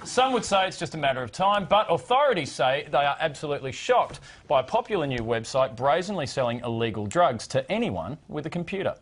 Some would say it's just a matter of time, but authorities say they are absolutely shocked by a popular new website brazenly selling illegal drugs to anyone with a computer.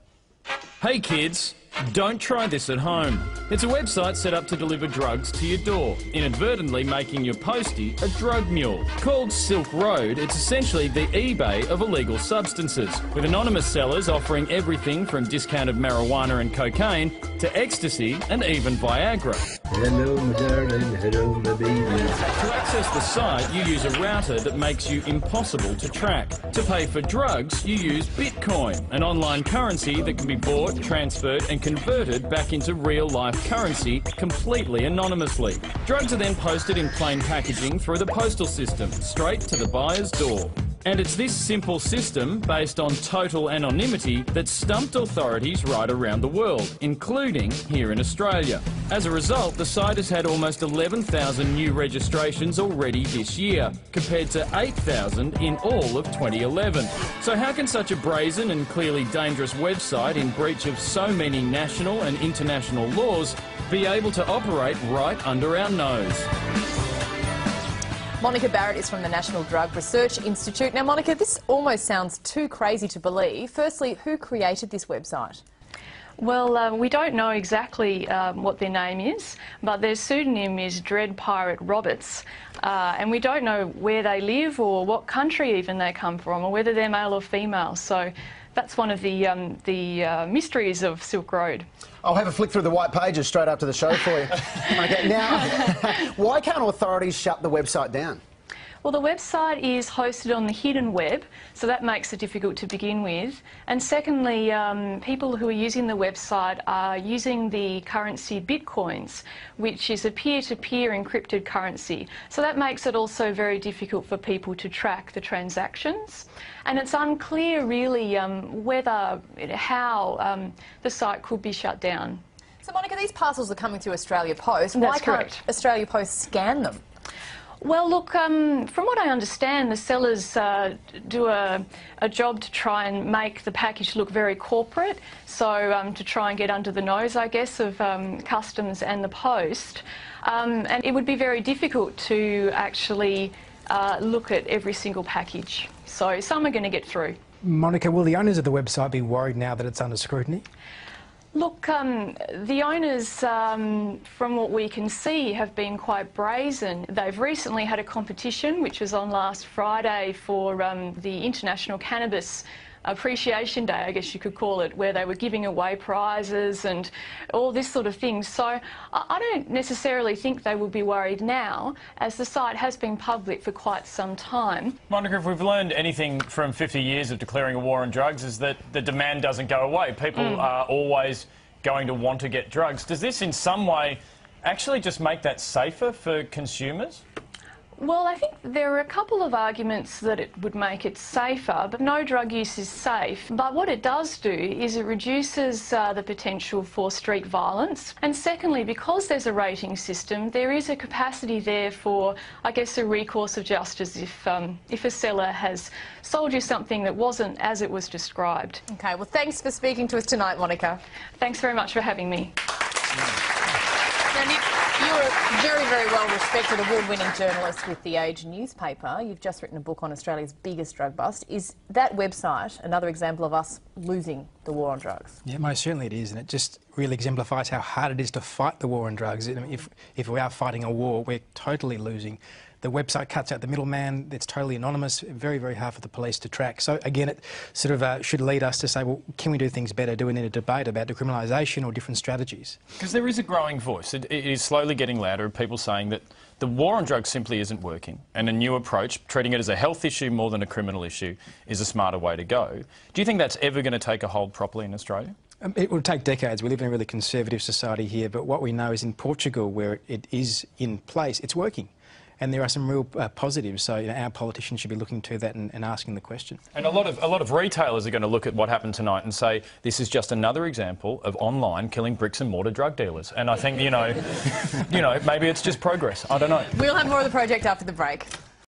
Hey kids, don't try this at home. It's a website set up to deliver drugs to your door, inadvertently making your postie a drug mule. Called Silkroad, it's essentially the eBay of illegal substances, with anonymous sellers offering everything from discounted marijuana and cocaine to ecstasy and even Viagra. Hello, my darling. Hello, my baby. To access the site, you use a router that makes you impossible to track. To pay for drugs, you use Bitcoin, an online currency that can be bought, transferred and converted back into real-life currency completely anonymously. Drugs are then posted in plain packaging through the postal system, straight to the buyer's door. And it's this simple system, based on total anonymity, that stumped authorities right around the world, including here in Australia. As a result, the site has had almost 11,000 new registrations already this year, compared to 8,000 in all of 2011. So how can such a brazen and clearly dangerous website, in breach of so many national and international laws, be able to operate right under our nose? Monica Barrett is from the National Drug Research Institute. Now, Monica, this almost sounds too crazy to believe. Firstly, who created this website? Well, we don't know exactly what their name is, but their pseudonym is Dread Pirate Roberts, and we don't know where they live or what country even they come from, or whether they're male or female. So that's one of the mysteries of Silkroad. I'll have a flick through the white pages straight after the show for you. Okay, now, why can't authorities shut the website down? Well, the website is hosted on the hidden web, so that makes it difficult to begin with. And secondly, people who are using the website are using the currency Bitcoins, which is a peer-to-peer encrypted currency. So that makes it also very difficult for people to track the transactions. And it's unclear really how the site could be shut down. So, Monica, these parcels are coming through Australia Post. Why That's correct. can't Australia Post scan them? Well, look, from what I understand, the sellers do a job to try and make the package look very corporate, so to try and get under the nose, I guess, of customs and the post. And it would be very difficult to actually look at every single package. So some are going to get through. Monica, will the owners of the website be worried now that it's under scrutiny? Look, the owners, from what we can see, have been quite brazen. They've recently had a competition, which was on last Friday, for the International Cannabis Appreciation Day, I guess you could call it, where they were giving away prizes and all this sort of thing. So I don't necessarily think they will be worried now, as the site has been public for quite some time. Monica, if we've learned anything from 50 years of declaring a war on drugs, is that the demand doesn't go away. People are always going to want to get drugs. Does this in some way actually just make that safer for consumers? Well, I think there are a couple of arguments that it would make it safer, but no drug use is safe. But what it does do is it reduces the potential for street violence. And secondly, because there's a rating system, there is a capacity there for, I guess, a recourse of justice if a seller has sold you something that wasn't as it was described. OK, well, thanks for speaking to us tonight, Monica. Thanks very much for having me. Now, Nick, you're a very, very well-respected, award-winning journalist with The Age newspaper. You've just written a book on Australia's biggest drug bust. Is that website another example of us losing the war on drugs? Yeah, most certainly it is, and it just really exemplifies how hard it is to fight the war on drugs. I mean, if we are fighting a war, we're totally losing. The website cuts out the middleman. It's totally anonymous, very, very hard for the police to track. So, again, it sort of should lead us to say, well, can we do things better? Do we need a debate about decriminalisation or different strategies? Because there is a growing voice. It is slowly getting louder of people saying that the war on drugs simply isn't working, and a new approach, treating it as a health issue more than a criminal issue, is a smarter way to go. Do you think that's ever going to take a hold properly in Australia? It will take decades. We live in a really conservative society here, but what we know is in Portugal, where it is in place, it's working. And there are some real positives, so our politicians should be looking to that and asking the question. And a lot of retailers are going to look at what happened tonight and say this is just another example of online killing bricks and mortar drug dealers. And I think maybe it's just progress. I don't know. We'll have more of the project after the break.